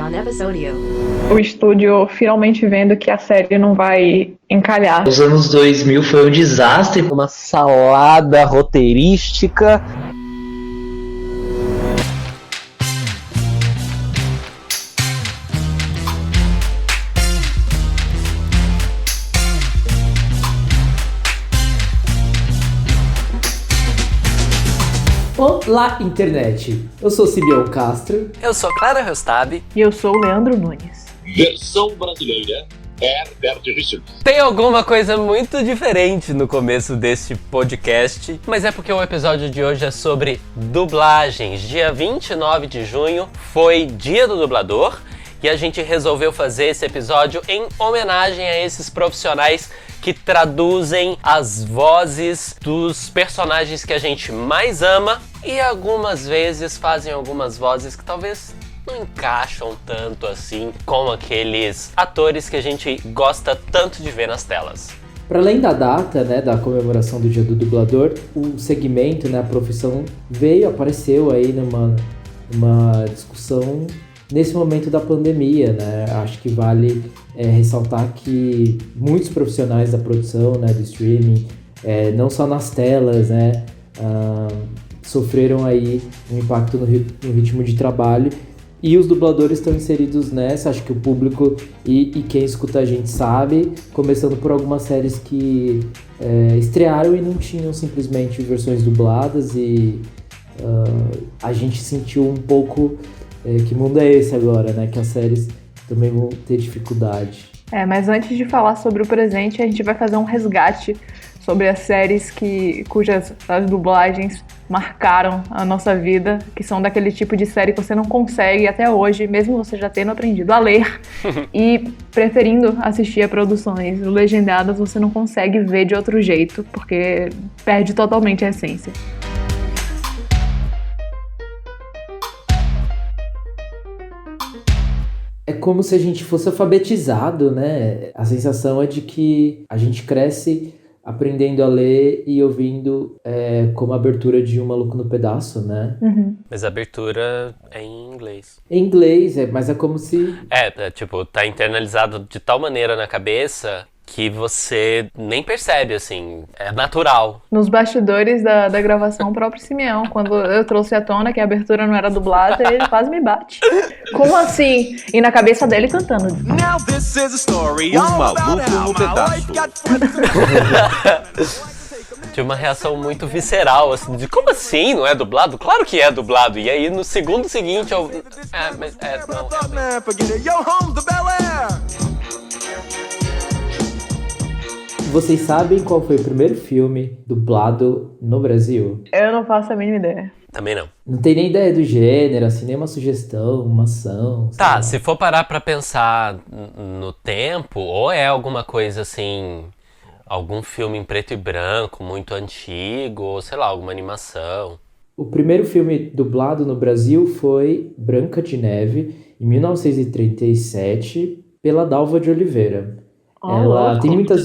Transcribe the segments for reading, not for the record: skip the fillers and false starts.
on episodio. O estúdio finalmente vendo que a série não vai encalhar. Os anos 2000 foi um desastre. Uma salada roteirística. Olá, internet! Eu sou Sibião Castro. Eu sou Clara Rostab. E eu sou o Leandro Nunes. Versão brasileira, Herbert Richards. Tem alguma coisa muito diferente no começo deste podcast, mas é porque o episódio de hoje é sobre dublagens. Dia 29 de junho foi Dia do Dublador e a gente resolveu fazer esse episódio em homenagem a esses profissionais que traduzem as vozes dos personagens que a gente mais ama e algumas vezes fazem algumas vozes que talvez não encaixam tanto assim com aqueles atores que a gente gosta tanto de ver nas telas. Para além da data, né, da comemoração do Dia do Dublador, o segmento, né, a profissão apareceu aí numa discussão nesse momento da pandemia, né? Acho que vale ressaltar que muitos profissionais da produção, né, do streaming, não só nas telas, né, sofreram aí um impacto no ritmo de trabalho, e os dubladores estão inseridos nessa. Acho que o público e quem escuta a gente sabe, começando por algumas séries que estrearam e não tinham simplesmente versões dubladas, e a gente sentiu um pouco que mundo é esse agora, né? Que as séries também vão ter dificuldade. Mas antes de falar sobre o presente, a gente vai fazer um resgate sobre as séries cujas as dublagens marcaram a nossa vida, que são daquele tipo de série que você não consegue até hoje, mesmo você já tendo aprendido a ler e preferindo assistir a produções legendadas, você não consegue ver de outro jeito, porque perde totalmente a essência. É como se a gente fosse alfabetizado, né? A sensação é de que a gente cresce aprendendo a ler e ouvindo como a abertura de Um Maluco no Pedaço, né? Uhum. Mas a abertura é em inglês. Em inglês, mas é como se... Tipo, tá internalizado de tal maneira na cabeça que você nem percebe, assim, é natural. Nos bastidores da gravação, o próprio Simeão, quando eu trouxe à tona que a abertura não era dublada, ele quase me bate. Como assim? E na cabeça dele cantando. Now this is a story all about how my life got Tinha uma reação muito visceral, assim, de como assim? Não é dublado? Claro que é dublado. E aí, no segundo seguinte, eu... não, Vocês sabem qual foi o primeiro filme dublado no Brasil? Eu não faço a mínima ideia. Também não. Não tem nem ideia do gênero, assim, nem uma sugestão, uma ação. Tá, se for parar pra pensar no tempo, ou é alguma coisa assim, algum filme em preto e branco, muito antigo, ou sei lá, alguma animação. O primeiro filme dublado no Brasil foi Branca de Neve, em 1937, pela Dalva de Oliveira. Ela tem muitas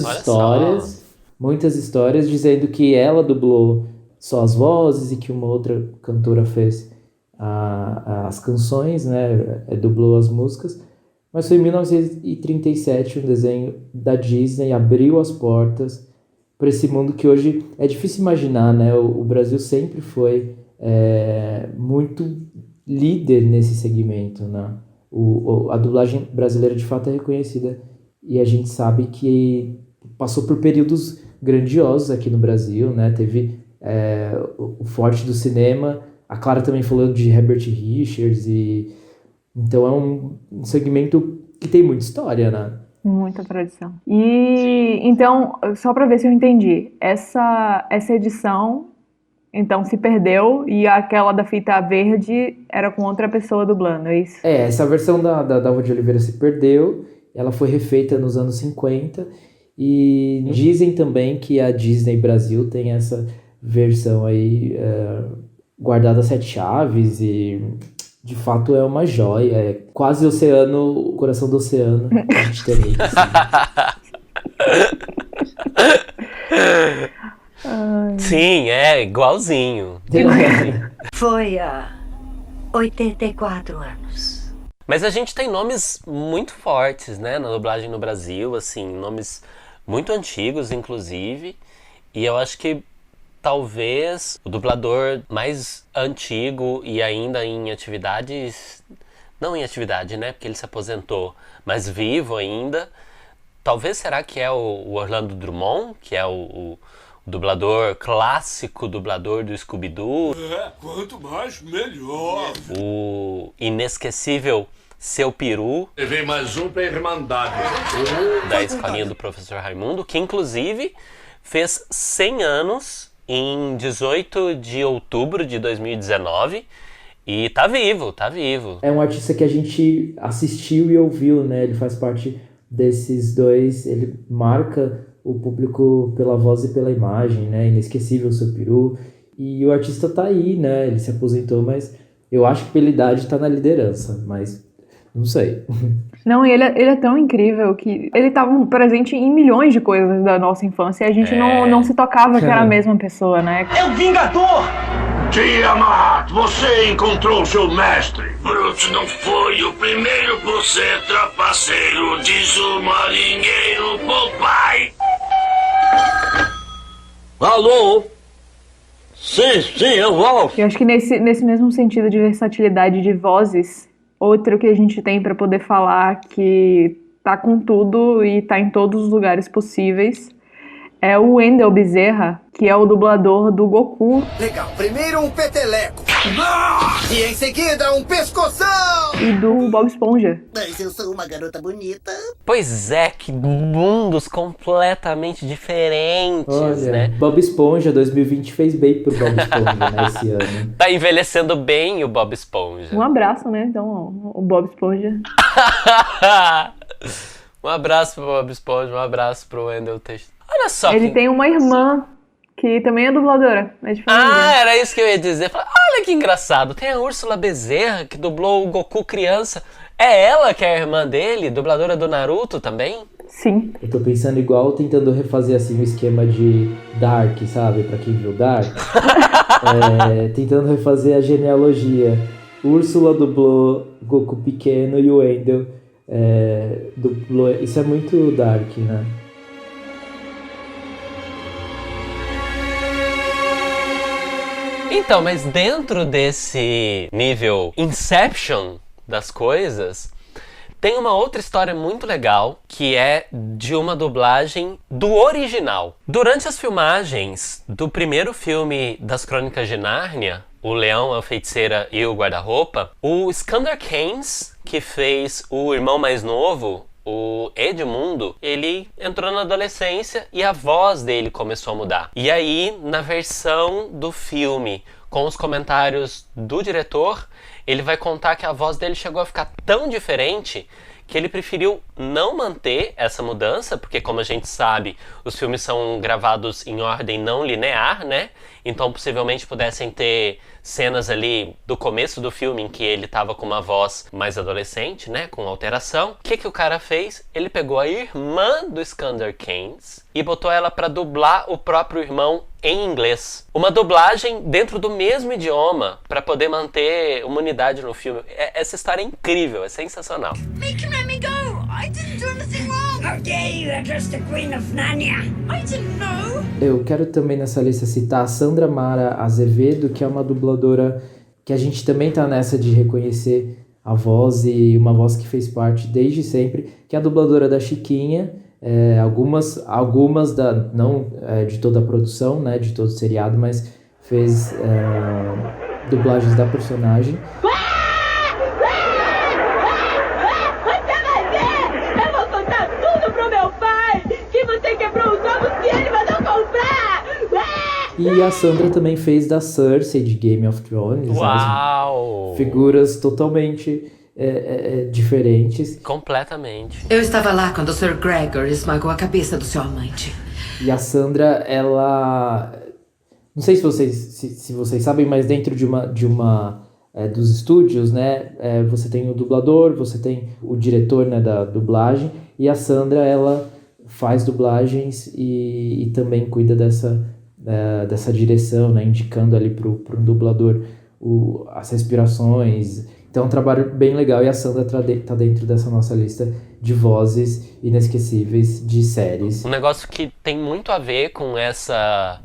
histórias dizendo que ela dublou só as vozes e que uma outra cantora fez as canções, né? Dublou as músicas. Mas foi em 1937 um desenho da Disney abriu as portas para esse mundo que hoje é difícil imaginar, né? O Brasil sempre foi muito líder nesse segmento, né? A dublagem brasileira de fato é reconhecida. E a gente sabe que passou por períodos grandiosos aqui no Brasil, né? Teve o forte do cinema, a Clara também falando de Herbert Richards, então é um segmento que tem muita história, né? Muita tradição. E então, só para ver se eu entendi, essa edição então se perdeu e aquela da fita verde era com outra pessoa dublando, é isso? Essa versão da Dalva de Oliveira se perdeu. Ela foi refeita nos anos 50 e dizem também que a Disney Brasil tem essa versão aí guardada a 7 chaves e de fato é uma joia, é quase o coração do oceano que a gente tem aí. Assim. Sim, é igualzinho. Foi há 84 anos. Mas a gente tem nomes muito fortes, né, na dublagem no Brasil, assim, nomes muito antigos, inclusive. E eu acho que talvez o dublador mais antigo e ainda em atividades... Não em atividade, né, porque ele se aposentou, mas vivo ainda. Talvez será que é o Orlando Drummond, que é o dublador clássico, dublador do Scooby-Doo. Quanto mais, melhor. O inesquecível Seu Peru. Levei mais um pra Irmandade. Da escolinha do Professor Raimundo, que inclusive fez 100 anos em 18 de outubro de 2019 e tá vivo, tá vivo. É um artista que a gente assistiu e ouviu, né? Ele faz parte desses dois, ele marca o público pela voz e pela imagem, né? Inesquecível, Seu Peru. E o artista tá aí, né? Ele se aposentou, mas eu acho que pela idade tá na liderança, mas não sei. Não, e ele é tão incrível que ele estava presente em milhões de coisas da nossa infância e a gente não se tocava que era a mesma pessoa, né? É o Vingador! Tiamat, você encontrou seu mestre. Bruto não foi o primeiro por ser trapaceiro, diz o marinheiro Popeye. Alô? Sim, eu vou. Eu acho que nesse mesmo sentido de versatilidade de vozes, outro que a gente tem para poder falar que tá com tudo e tá em todos os lugares possíveis é o Wendell Bezerra, que é o dublador do Goku. Legal, primeiro um peteleco. E em seguida um pescoção. E do Bob Esponja. Mas eu sou uma garota bonita. Pois é, que mundos completamente diferentes, Olha, né? Bob Esponja 2020 fez bem pro Bob Esponja, né, esse ano. Tá envelhecendo bem o Bob Esponja. Um abraço, né? Então, o Bob Esponja. Um abraço pro Bob Esponja, um abraço pro Wendell Teixeira. Olha só. Ele tem uma irmã que também é dubladora. É de família. Ah, era isso que eu ia dizer. Olha que engraçado. Tem a Úrsula Bezerra, que dublou o Goku criança. É ela que é a irmã dele, dubladora do Naruto também? Sim. Eu tô pensando igual, tentando refazer assim o esquema de Dark, sabe? Pra quem viu Dark. Tentando refazer a genealogia. Úrsula dublou Goku pequeno e o Wendell dublou... Isso é muito Dark, né? Então, mas dentro desse nível Inception das coisas, tem uma outra história muito legal, que é de uma dublagem do original. Durante as filmagens do primeiro filme das Crônicas de Nárnia, O Leão, a Feiticeira e o Guarda-Roupa, o Skander Keynes, que fez o irmão mais novo, o Edmundo, ele entrou na adolescência e a voz dele começou a mudar. E aí, na versão do filme, com os comentários do diretor, ele vai contar que a voz dele chegou a ficar tão diferente que ele preferiu não manter essa mudança, porque como a gente sabe, os filmes são gravados em ordem não linear, né? Então possivelmente pudessem ter cenas ali do começo do filme em que ele estava com uma voz mais adolescente, né? Com alteração. O que o cara fez? Ele pegou a irmã do Skander Keynes e botou ela para dublar o próprio irmão em inglês. Uma dublagem dentro do mesmo idioma para poder manter uma unidade no filme. Essa história é incrível, é sensacional. Make him let me go! I didn't do anything wrong! How dare you address the Queen of Narnia? I didn't know! Eu quero também nessa lista citar a Sandra Mara Azevedo, que é uma dubladora que a gente também tá nessa de reconhecer a voz e uma voz que fez parte desde sempre, que é a dubladora da Chiquinha. Algumas não de toda a produção, né, de todo o seriado, mas fez dublagens da personagem. Você vai ver! Eu vou contar tudo pro meu pai! Que você quebrou os ovos que ele mandou comprar! E a Sandra também fez da Cersei de Game of Thrones. Uau! Né, figuras totalmente diferentes. Completamente. Eu estava lá quando o Sir Gregor esmagou a cabeça do seu amante. E a Sandra, ela... Não sei se vocês sabem, mas dentro de uma dos estúdios, né, você tem o dublador, você tem o diretor, né, da dublagem, e a Sandra, ela faz dublagens e também cuida dessa direção, né, indicando ali pro dublador as respirações. Então é um trabalho bem legal e a Sandra tá dentro dessa nossa lista de vozes inesquecíveis de séries. Um negócio que tem muito a ver com essa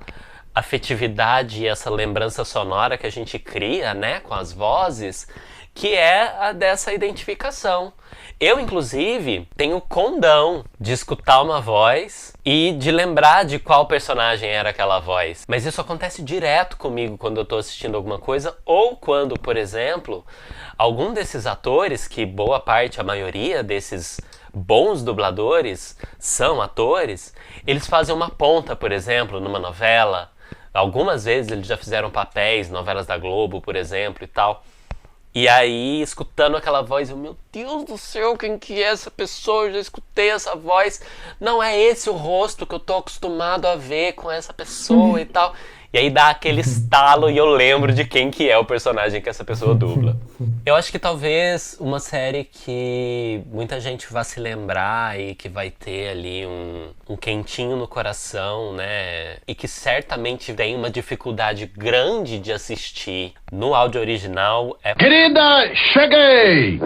afetividade e essa lembrança sonora que a gente cria, né, com as vozes, que é a dessa identificação. Eu, inclusive, tenho condão de escutar uma voz e de lembrar de qual personagem era aquela voz. Mas isso acontece direto comigo quando eu tô assistindo alguma coisa, ou quando, por exemplo, algum desses atores, que boa parte, a maioria desses bons dubladores são atores, eles fazem uma ponta, por exemplo, numa novela. Algumas vezes eles já fizeram papéis, novelas da Globo, por exemplo, e tal. E aí, escutando aquela voz, eu, meu Deus do céu, quem que é essa pessoa? Eu já escutei essa voz. Não é esse o rosto que eu tô acostumado a ver com essa pessoa e tal. E aí dá aquele estalo e eu lembro de quem que é o personagem que essa pessoa dubla. Eu acho que talvez uma série que muita gente vai se lembrar e que vai ter ali um quentinho no coração, né? E que certamente tem uma dificuldade grande de assistir no áudio original é... Querida, cheguei!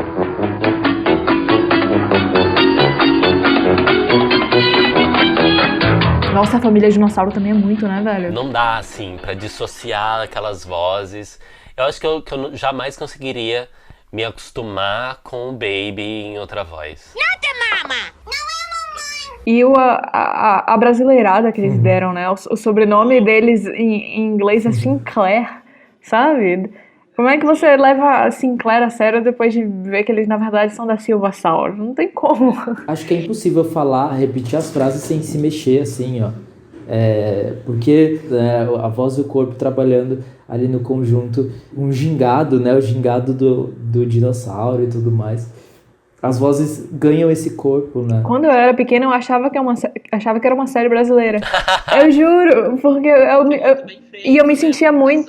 Nossa, a família Dinossauro também é muito, né, velho? Não dá, assim, pra dissociar aquelas vozes. Eu acho que eu jamais conseguiria me acostumar com o Baby em outra voz. E a brasileirada que eles deram, né? O sobrenome deles em inglês é Sinclair, sabe? Como é que você leva a Sinclair a sério depois de ver que eles, na verdade, são da Silva Sauro? Não tem como. Acho que é impossível falar, repetir as frases sem se mexer, assim, ó. Porque a voz e o corpo trabalhando ali no conjunto, um gingado, né? O gingado do dinossauro e tudo mais. As vozes ganham esse corpo, né? Quando eu era pequena, eu achava que era uma série brasileira. Eu juro, porque eu me sentia muito,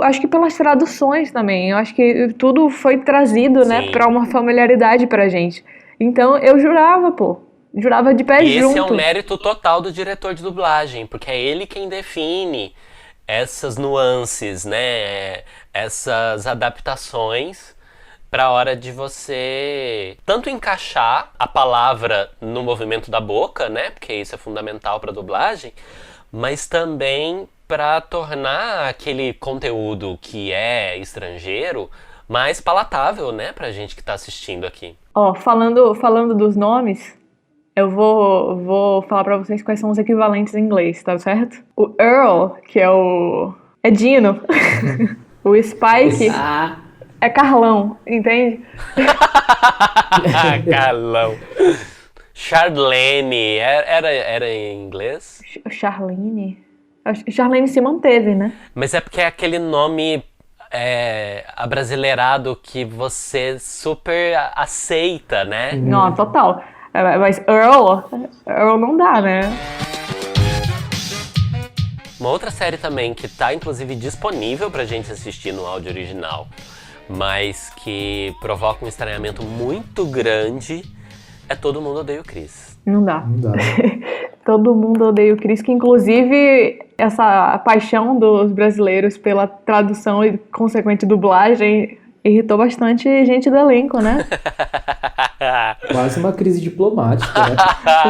acho que pelas traduções também. Eu acho que tudo foi trazido, né, pra uma familiaridade pra gente. Então, eu jurava, jurava de pé junto. Esse é um mérito total do diretor de dublagem, porque é ele quem define essas nuances, né, essas adaptações para a hora de você tanto encaixar a palavra no movimento da boca, né, porque isso é fundamental para dublagem, mas também para tornar aquele conteúdo que é estrangeiro mais palatável, né, pra gente que tá assistindo aqui. Falando dos nomes, eu vou falar pra vocês quais são os equivalentes em inglês, tá certo? O Earl, que é Dino. O Spike é Carlão, entende? Carlão. Charlene, era em inglês? Charlene? Charlene se manteve, né? Mas é porque é aquele nome abrasileirado que você super aceita, né? Não, total. Mas Earl não dá, né? Uma outra série também que tá inclusive disponível pra gente assistir no áudio original, mas que provoca um estranhamento muito grande, é Todo Mundo Odeia o Chris. Não dá. Todo Mundo Odeia o Chris, que inclusive essa paixão dos brasileiros pela tradução e consequente dublagem irritou bastante gente do elenco, né? Quase uma crise diplomática, né?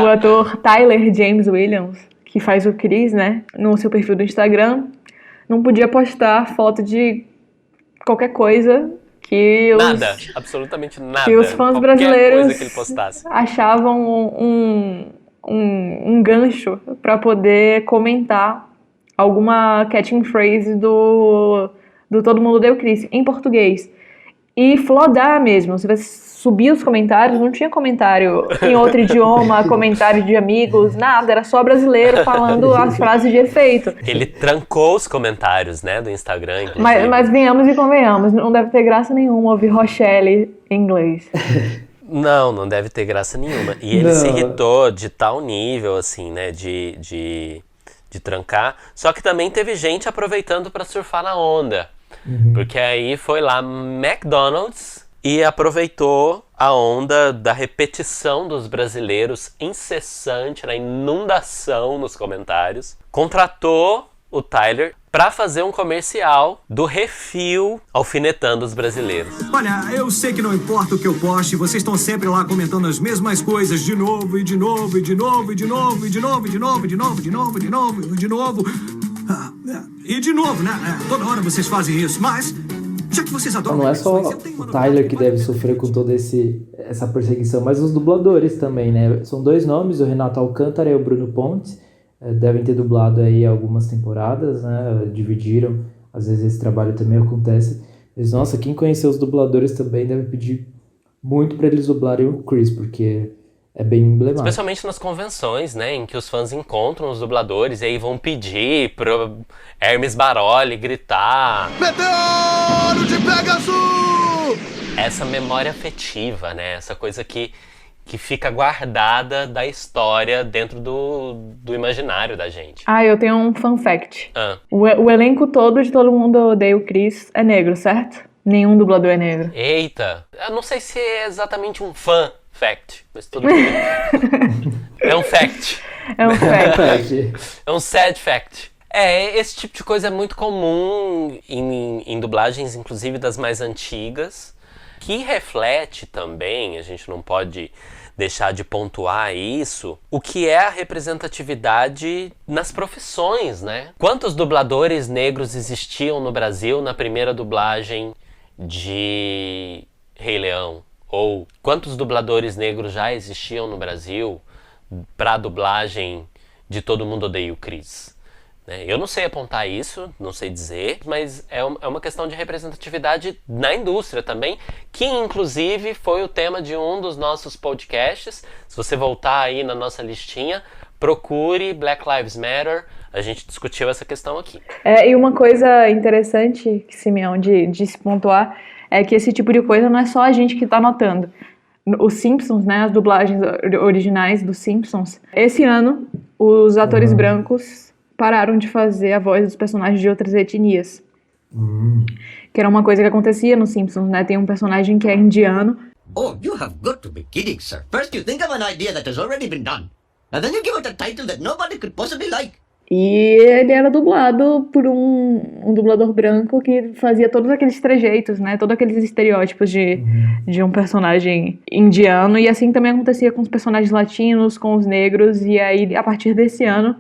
O ator Tyler James Williams, que faz o Chris, né, no seu perfil do Instagram, não podia postar foto de qualquer coisa que absolutamente nada. Que os fãs brasileiros coisa que ele postasse achavam um gancho para poder comentar alguma catching phrase do Todo Mundo Odeia o Chris em português. E flodar mesmo, se você subir os comentários, não tinha comentário em outro idioma, comentário de amigos, nada, era só brasileiro falando as frases de efeito. Ele trancou os comentários, né, do Instagram. Mas venhamos e convenhamos, não deve ter graça nenhuma ouvir Rochelle em inglês. Não deve ter graça nenhuma. E ele se irritou de tal nível, assim, né, de trancar. Só que também teve gente aproveitando para surfar na onda. Porque aí foi lá McDonald's e aproveitou a onda da repetição dos brasileiros incessante, na inundação nos comentários. Contratou o Tyler pra fazer um comercial do Refil alfinetando os brasileiros. Olha, eu sei que não importa o que eu poste, vocês estão sempre lá comentando as mesmas coisas de novo, e de novo, e de novo, e de novo, e de novo, e de novo, e de novo, e de novo, e de novo, e de novo. E de novo, né? Toda hora vocês fazem isso, mas já que vocês adoram... Não é só o Tyler que deve sofrer com toda essa perseguição, mas os dubladores também, né? São dois nomes, o Renato Alcântara e o Bruno Pontes. Devem ter dublado aí algumas temporadas, né? Dividiram, às vezes esse trabalho também acontece. Mas, nossa, quem conheceu os dubladores também deve pedir muito para eles dublarem o Chris, porque é bem emblemático. Especialmente nas convenções, né? Em que os fãs encontram os dubladores e aí vão pedir pro Hermes Baroli gritar... Meteoro de Pegasus! Essa memória afetiva, né? Essa coisa que fica guardada da história dentro do imaginário da gente. Eu tenho um fun fact. O elenco todo de Todo Mundo Odeia o Chris é negro, certo? Nenhum dublador é negro. Eita, eu não sei se é exatamente um fun fact, mas tudo bem. É um fact. É um fact. É um sad fact. Esse tipo de coisa é muito comum em dublagens, inclusive das mais antigas, que reflete também, a gente não pode deixar de pontuar isso, o que é a representatividade nas profissões, né? Quantos dubladores negros existiam no Brasil na primeira dublagem de Rei Leão? Ou quantos dubladores negros já existiam no Brasil para a dublagem de Todo Mundo Odeia o Chris? Eu não sei apontar isso, não sei dizer, mas é uma questão de representatividade na indústria também, que inclusive foi o tema de um dos nossos podcasts. Se você voltar aí na nossa listinha, procure Black Lives Matter, a gente discutiu essa questão aqui. E uma coisa interessante, Simeão, de se pontuar, é que esse tipo de coisa não é só a gente que está notando. Os Simpsons, né, as dublagens originais dos Simpsons, esse ano os atores brancos pararam de fazer a voz dos personagens de outras etnias. Que era uma coisa que acontecia nos Simpsons, né? Tem um personagem que é indiano. Oh, you have got to be kidding, sir. First you think of an idea that has already been done. And then you give it a title that nobody could possibly like. E ele era dublado por um dublador branco que fazia todos aqueles trejeitos, né? Todos aqueles estereótipos de um personagem indiano. E assim também acontecia com os personagens latinos, com os negros. E aí, a partir desse ano,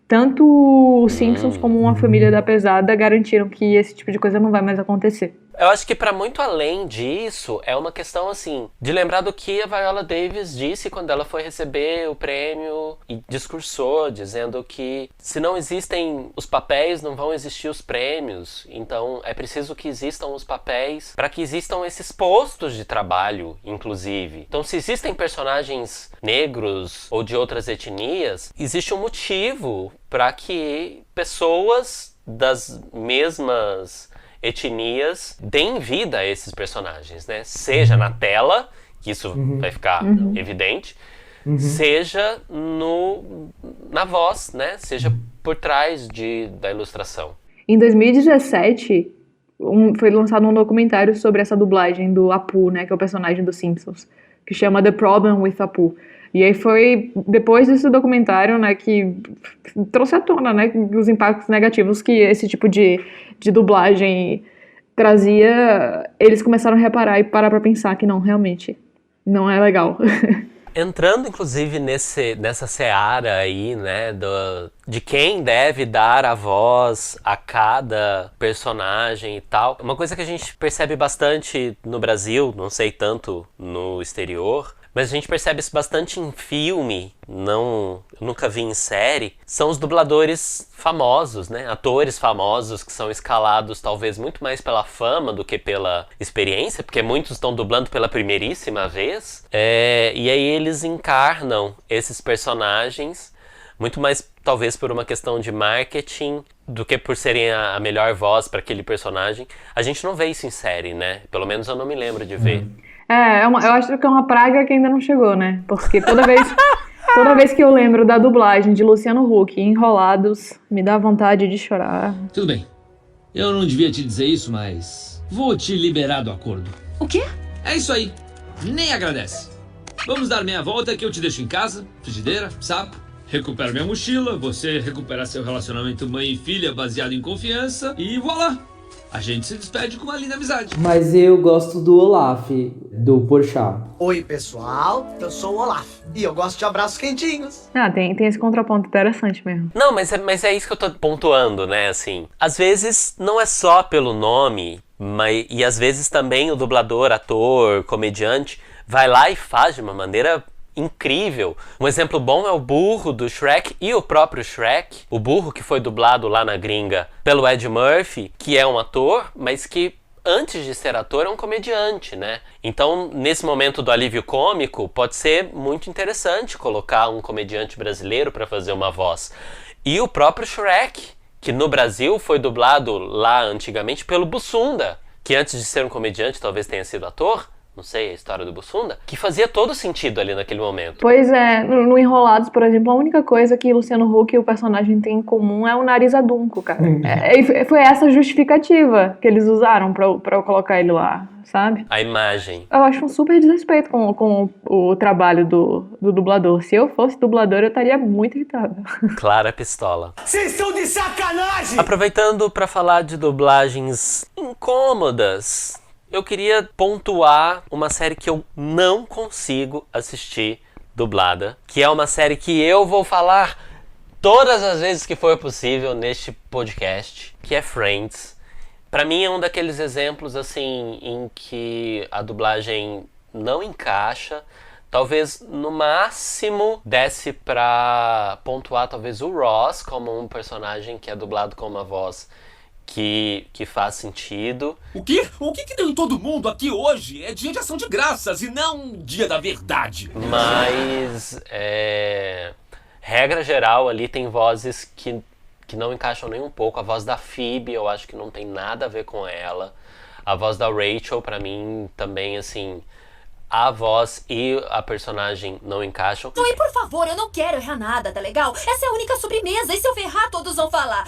tanto os Simpsons como Uma Família da Pesada garantiram que esse tipo de coisa não vai mais acontecer. Eu acho que para muito além disso, é uma questão assim, de lembrar do que a Viola Davis disse quando ela foi receber o prêmio e discursou, dizendo que se não existem os papéis, não vão existir os prêmios. Então é preciso que existam os papéis para que existam esses postos de trabalho, inclusive. Então se existem personagens negros ou de outras etnias, existe um motivo para que pessoas das mesmas etnias deem vida a esses personagens, né? Seja na tela, que isso vai ficar evidente, seja na voz, né? Seja por trás da ilustração. Em 2017, foi lançado um documentário sobre essa dublagem do Apu, né? Que é o personagem dos Simpsons, que chama The Problem with Apu. E aí foi depois desse documentário, né, que trouxe à tona, né, os impactos negativos que esse tipo de dublagem trazia. Eles começaram a reparar e parar pra pensar que não, realmente, não é legal. Entrando, inclusive, nessa seara aí, né, de quem deve dar a voz a cada personagem e tal. Uma coisa que a gente percebe bastante no Brasil, não sei tanto no exterior, mas a gente percebe isso bastante em filme, eu nunca vi em série, são os dubladores famosos, né? Atores famosos que são escalados talvez muito mais pela fama do que pela experiência, porque muitos estão dublando pela primeiríssima vez, e aí eles encarnam esses personagens muito mais talvez por uma questão de marketing do que por serem a melhor voz para aquele personagem. A gente não vê isso em série, né? Pelo menos eu não me lembro de ver. Eu acho que é uma praga que ainda não chegou, né? Porque toda vez que eu lembro da dublagem de Luciano Huck em Enrolados, me dá vontade de chorar. Tudo bem. Eu não devia te dizer isso, mas vou te liberar do acordo. O quê? É isso aí. Nem agradece. Vamos dar meia volta que eu te deixo em casa, frigideira, sapo, recupero minha mochila, você recupera seu relacionamento mãe e filha baseado em confiança e voilá! A gente se despede com uma linda amizade. Mas eu gosto do Olaf, do Porchat. Oi, pessoal. Eu sou o Olaf. E eu gosto de abraços quentinhos. Tem esse contraponto interessante mesmo. Não, mas é isso que eu tô pontuando, né, assim. Às vezes não é só pelo nome, e às vezes também o dublador, ator, comediante, vai lá e faz de uma maneira incrível. Um exemplo bom é o burro do Shrek e o próprio Shrek. O burro que foi dublado lá na gringa pelo Ed Murphy, que é um ator, mas que antes de ser ator é um comediante, né? Então, nesse momento do alívio cômico, pode ser muito interessante colocar um comediante brasileiro para fazer uma voz. E o próprio Shrek, que no Brasil foi dublado lá antigamente pelo Bussunda, que antes de ser um comediante talvez tenha sido ator. Não sei a história do Bussunda, que fazia todo sentido ali naquele momento. Pois é, no Enrolados, por exemplo, a única coisa que Luciano Huck e o personagem têm em comum é o nariz adunco, cara. Foi essa justificativa que eles usaram pra eu colocar ele lá, sabe? A imagem. Eu acho um super desrespeito com o trabalho do dublador. Se eu fosse dublador, eu estaria muito irritada. Clara pistola. Vocês estão de sacanagem! Aproveitando pra falar de dublagens incômodas, eu queria pontuar uma série que eu não consigo assistir dublada, que é uma série que eu vou falar todas as vezes que for possível neste podcast, que é Friends. Pra mim é um daqueles exemplos assim em que a dublagem não encaixa. Talvez no máximo desse pra pontuar talvez o Ross como um personagem que é dublado com uma voz que faz sentido. O quê? O que deu em todo mundo aqui hoje? É dia de ação de graças e não dia da verdade. Mas, regra geral, ali tem vozes que não encaixam nem um pouco. A voz da Phoebe, eu acho que não tem nada a ver com ela. A voz da Rachel, pra mim, também, assim, a voz e a personagem não encaixam. Zoe, por favor, eu não quero errar nada, tá legal? Essa é a única sobremesa, e se eu ferrar, todos vão falar.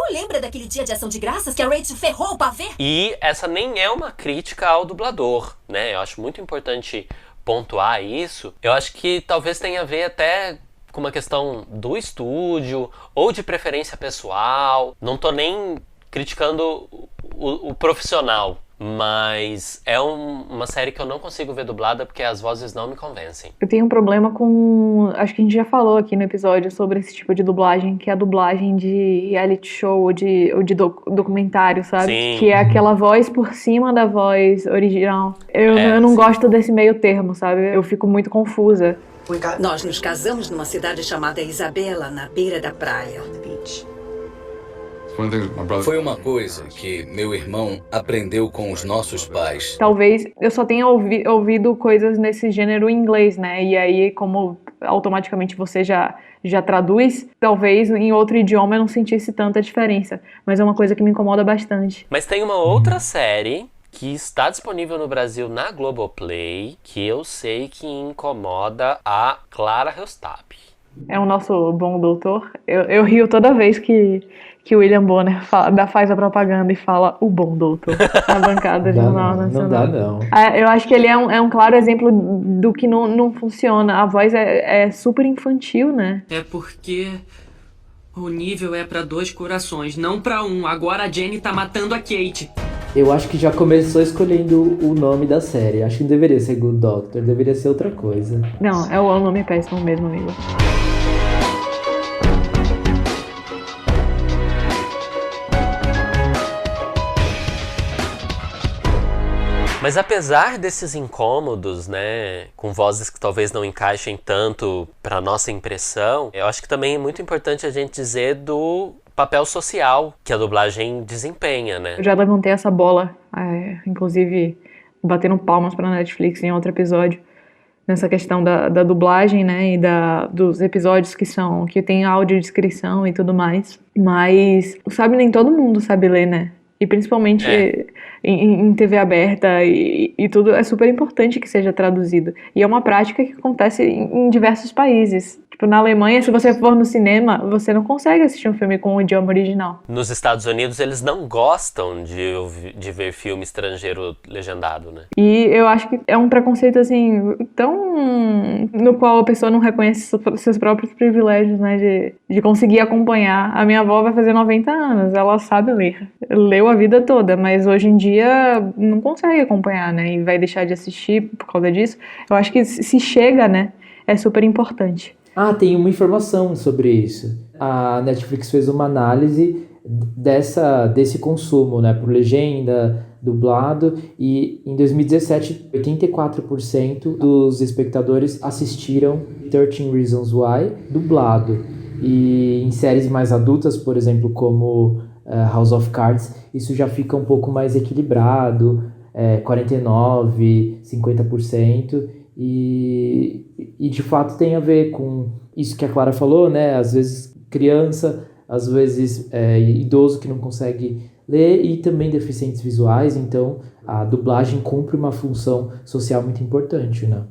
Lembra daquele dia de ação de graças que a Rachel ferrou o pavê? E essa nem é uma crítica ao dublador, né? Eu acho muito importante pontuar isso. Eu acho que talvez tenha a ver até com uma questão do estúdio ou de preferência pessoal. Não tô nem criticando o profissional, mas é uma série que eu não consigo ver dublada porque as vozes não me convencem. Eu tenho um problema com... Acho que a gente já falou aqui no episódio sobre esse tipo de dublagem, que é a dublagem de reality show ou de documentário, sabe? Sim. Que é aquela voz por cima da voz original. Eu não gosto desse meio termo, sabe? Eu fico muito confusa. Nós nos casamos numa cidade chamada Isabela, na beira da praia. Foi uma coisa que meu irmão aprendeu com os nossos pais. Talvez eu só tenha ouvido coisas nesse gênero em inglês, né? E aí, como automaticamente você já traduz, talvez em outro idioma eu não sentisse tanta diferença. Mas é uma coisa que me incomoda bastante. Mas tem uma outra série que está disponível no Brasil na Globoplay, que eu sei que incomoda a Clara Hellstapp. É o nosso bom doutor. Eu rio toda vez que o William Bonner faz a propaganda e fala o bom doutor na bancada do Jornal Nacional. Não dá, não. Eu acho que ele é um claro exemplo do que não funciona. A voz é super infantil, né? É porque o nível é pra 2 corações, não pra 1. Agora a Jenny tá matando a Kate. Eu acho que já começou escolhendo o nome da série. Acho que não deveria ser Good Doctor, deveria ser outra coisa. Não, é o nome péssimo mesmo, amigo. Mas apesar desses incômodos, né, com vozes que talvez não encaixem tanto para nossa impressão, eu acho que também é muito importante a gente dizer do papel social que a dublagem desempenha, né? Eu já levantei essa bola, inclusive batendo palmas para Netflix em outro episódio, nessa questão da dublagem, né, e dos episódios que tem audiodescrição e tudo mais. Mas, sabe, nem todo mundo sabe ler, né? E principalmente em TV aberta e tudo, é super importante que seja traduzido. E é uma prática que acontece em diversos países. Tipo, na Alemanha, se você for no cinema, você não consegue assistir um filme com o idioma original. Nos Estados Unidos, eles não gostam de ver filme estrangeiro legendado, né? E eu acho que é um preconceito, assim, tão... no qual a pessoa não reconhece seus próprios privilégios, né? De conseguir acompanhar. A minha avó vai fazer 90 anos, ela sabe ler. Leu a vida toda, mas hoje em dia não consegue acompanhar, né? E vai deixar de assistir por causa disso. Eu acho que se chega, né? É super importante. Ah, tem uma informação sobre isso. A Netflix fez uma análise desse consumo, né, por legenda, dublado, e em 2017, 84% dos espectadores assistiram 13 Reasons Why dublado. E em séries mais adultas, por exemplo, como House of Cards, isso já fica um pouco mais equilibrado, 49%, 50%. E de fato tem a ver com isso que a Clara falou, né? Às vezes criança, às vezes idoso que não consegue ler e também deficientes visuais, então a dublagem cumpre uma função social muito importante, né?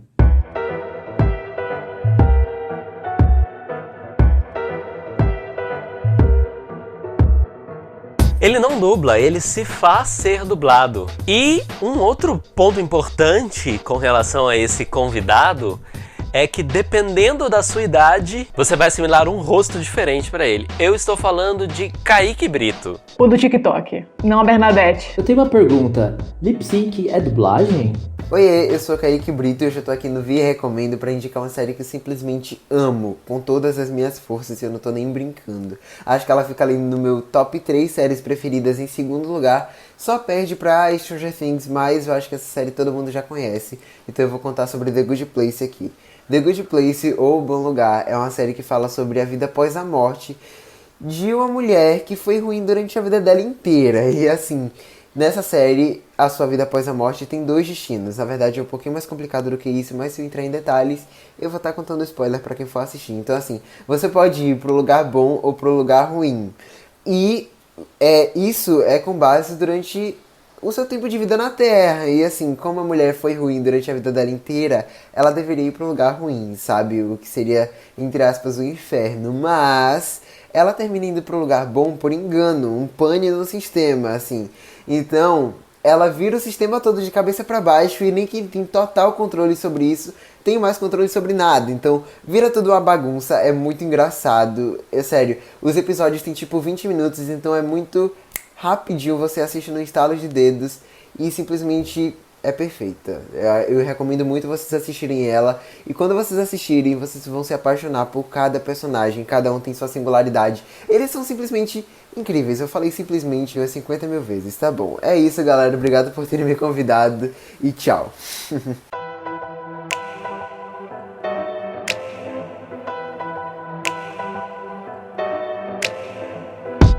Ele não dubla, ele se faz ser dublado. E um outro ponto importante com relação a esse convidado é que, dependendo da sua idade, você vai assimilar um rosto diferente pra ele. Eu estou falando de Kaique Brito. O do TikTok, não a Bernadette. Eu tenho uma pergunta. Lip Sync é dublagem? Oiê, eu sou Kaique Brito e hoje eu tô aqui no Vi Recomendo pra indicar uma série que eu simplesmente amo, com todas as minhas forças, e eu não tô nem brincando. Acho que ela fica ali no meu top 3 séries preferidas em segundo lugar, só perde pra Stranger Things, mas eu acho que essa série todo mundo já conhece, então eu vou contar sobre The Good Place aqui. The Good Place, ou Bom Lugar, é uma série que fala sobre a vida após a morte de uma mulher que foi ruim durante a vida dela inteira, e assim... Nessa série, a sua vida após a morte tem 2 destinos. Na verdade é um pouquinho mais complicado do que isso, mas se eu entrar em detalhes, eu vou estar contando spoiler pra quem for assistir. Então assim, você pode ir pro lugar bom ou pro lugar ruim. E isso é com base durante o seu tempo de vida na Terra. E assim, como a mulher foi ruim durante a vida dela inteira, ela deveria ir pro lugar ruim, sabe? O que seria, entre aspas, o inferno. Mas ela termina indo pro lugar bom por engano, um pane no sistema, assim. Então, ela vira o sistema todo de cabeça pra baixo e nem quem tem total controle sobre isso tem mais controle sobre nada. Então, vira tudo uma bagunça, é muito engraçado. É sério, os episódios têm tipo 20 minutos, então é muito rapidinho, você assiste no estalo de dedos e simplesmente é perfeita. Eu recomendo muito vocês assistirem ela. E quando vocês assistirem, vocês vão se apaixonar por cada personagem. Cada um tem sua singularidade. Eles são simplesmente incríveis. Eu falei simplesmente umas 50 mil vezes, tá bom? É isso, galera. Obrigado por terem me convidado. E tchau.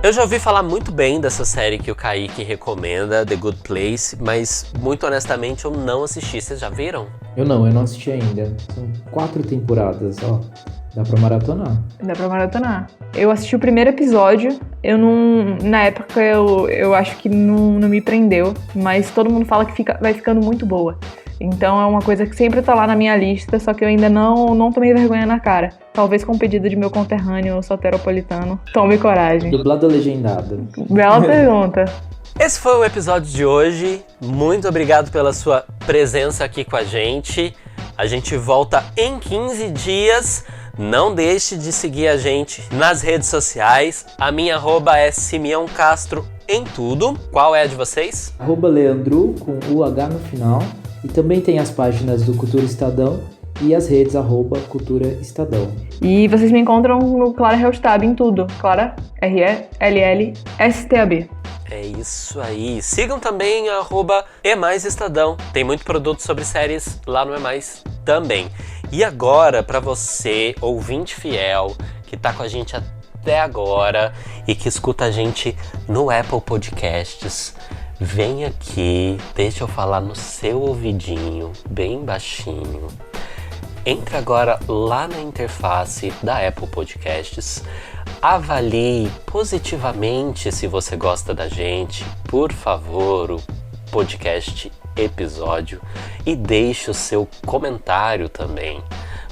Eu já ouvi falar muito bem dessa série que o Kaique recomenda, The Good Place, mas muito honestamente eu não assisti. Vocês já viram? Eu não assisti ainda. São 4 temporadas, ó. Dá pra maratonar. Dá pra maratonar. Eu assisti o primeiro episódio, na época eu acho que não me prendeu, mas todo mundo fala que vai ficando muito boa. Então é uma coisa que sempre tá lá na minha lista, só que eu ainda não tomei vergonha na cara. Talvez com o pedido de meu conterrâneo soteropolitano. Tome coragem. Dublado ou legendado? Bela pergunta. Esse foi o episódio de hoje. Muito obrigado pela sua presença aqui com a gente. A gente volta em 15 dias. Não deixe de seguir a gente nas redes sociais. A minha arroba é Simeão Castro em tudo. Qual é a de vocês? @Leandro com UH no final. E também tem as páginas do Cultura Estadão e as redes @Cultura Estadão. E vocês me encontram no Clara Hellstab em tudo. Clara, RELLSTAB. É isso aí. Sigam também @EMaisEstadão. Tem muito produto sobre séries lá no EMais também. E agora, para você, ouvinte fiel, que tá com a gente até agora e que escuta a gente no Apple Podcasts, vem aqui, deixa eu falar no seu ouvidinho, bem baixinho. Entre agora lá na interface da Apple Podcasts, avalie positivamente se você gosta da gente, por favor, o podcast episódio, e deixe o seu comentário também.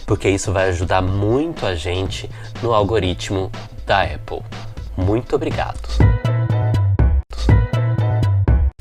porque isso vai ajudar muito a gente no algoritmo da Apple. Muito obrigado!